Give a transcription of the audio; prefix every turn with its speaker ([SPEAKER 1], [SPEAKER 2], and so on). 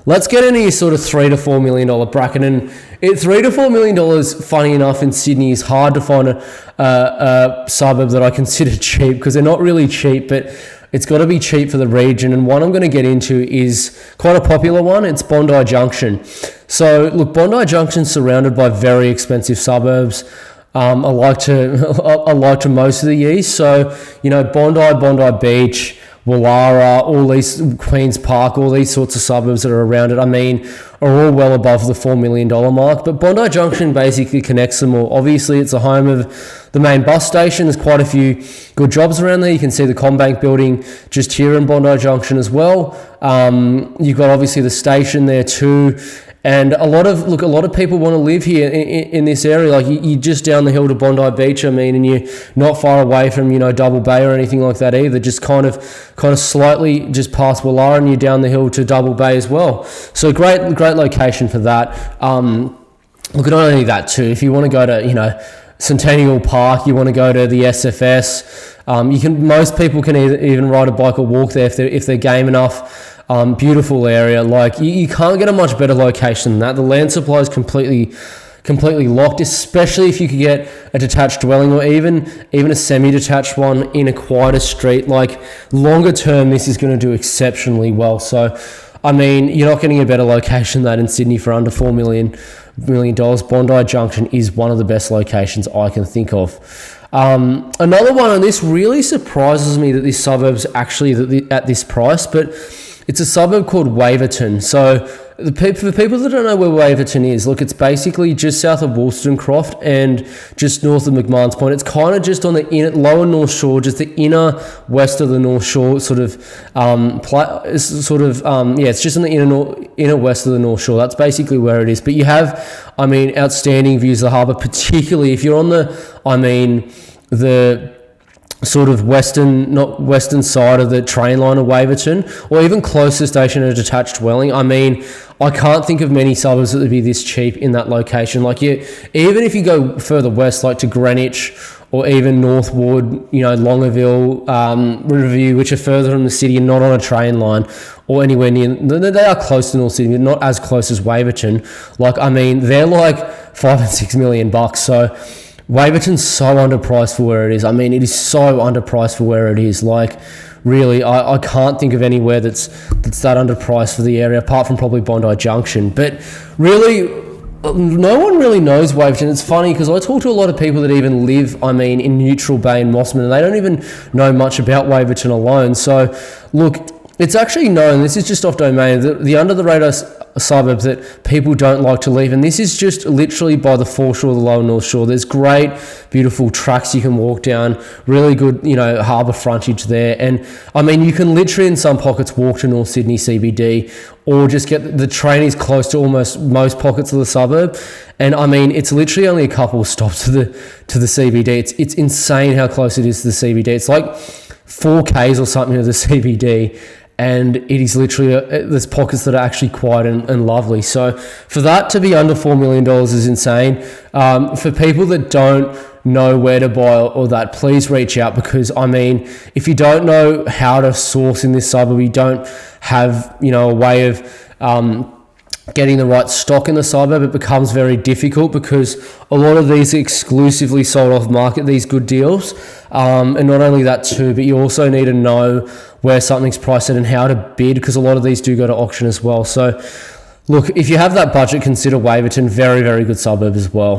[SPEAKER 1] let's get into your sort of $3 to $4 million bracket. And $3 to $4 million, funny enough, in Sydney is hard to find a suburb that I consider cheap, because they're not really cheap, but it's got to be cheap for the region. And one I'm going to get into is quite a popular one. It's Bondi Junction. So look, Bondi Junction's surrounded by very expensive suburbs. I like to most of the east. So, you know, Bondi Beach, Wallara, all these, Queen's Park, all these sorts of suburbs that are around it, I mean, are all well above the $4 million mark. But Bondi Junction basically connects them all. Obviously, it's the home of the main bus station. There's quite a few good jobs around there. You can see the CommBank building just here in Bondi Junction as well. You've got obviously the station there too. And a lot of people want to live here in this area. Like you're just down the hill to Bondi Beach, I mean, and you're not far away from, you know, Double Bay or anything like that either. Just kind of slightly just past Wallara, and you're down the hill to Double Bay as well. So great location for that. Look, not only that too, if you want to go to, you know, Centennial Park, you want to go to the SFS, most people can even ride a bike or walk there if they're game enough. Beautiful area. Like you can't get a much better location than that. The land supply is completely locked, especially if you could get a detached dwelling or even a semi-detached one in a quieter street. Like longer term, this is going to do exceptionally well. So, I mean, you're not getting a better location than that in Sydney for under $4 million. Bondi Junction is one of the best locations I can think of. Another one, and this really surprises me that this suburb's actually at this price, but it's a suburb called Waverton. So for people that don't know where Waverton is, look, it's basically just south of Wollstonecroft and just north of McMahon's Point. It's kind of just on the lower North Shore, just the inner west of the North Shore, it's just on the inner west of the North Shore. That's basically where it is. But you have, I mean, outstanding views of the harbour, particularly if you're on the sort of western side of the train line of Waverton, or even closer station a detached dwelling. I mean, I can't think of many suburbs that would be this cheap in that location. Like even if you go further west, like to Greenwich or even Northwood, you know, Longaville, Riverview, which are further from the city and not on a train line or anywhere near, they are close to North Sydney, but not as close as Waverton. Like, I mean, they're like $5 and $6 million bucks. So Waverton's so underpriced for where it is. I mean, it is so underpriced for where it is. Like, really, I can't think of anywhere that's that underpriced for the area, apart from probably Bondi Junction. But really, no one really knows Waverton. It's funny because I talk to a lot of people that even live, I mean, in Neutral Bay and Mossman, and they don't even know much about Waverton alone. So, look, it's actually known, this is just off domain, the under-the-radar suburb that people don't like to leave, and this is just literally by the foreshore of the lower North Shore. There's great, beautiful tracks you can walk down, really good, you know, harbour frontage there, and I mean, you can literally in some pockets walk to North Sydney CBD, or just get the train is close to almost most pockets of the suburb, and I mean, it's literally only a couple of stops to the CBD. It's insane how close it is to the CBD. It's like 4Ks or something to the CBD. And it is literally, there's pockets that are actually quiet and lovely. So for that to be under $4 million is insane. For people that don't know where to buy or that, please reach out, because I mean, if you don't know how to source in this suburb, you don't have, you know, a way of getting the right stock in the suburb, it becomes very difficult, because a lot of these are exclusively sold off market, these good deals. And not only that too, but you also need to know where something's priced at and how to bid, because a lot of these do go to auction as well. So look, if you have that budget, consider Waverton. Very, very good suburb as well.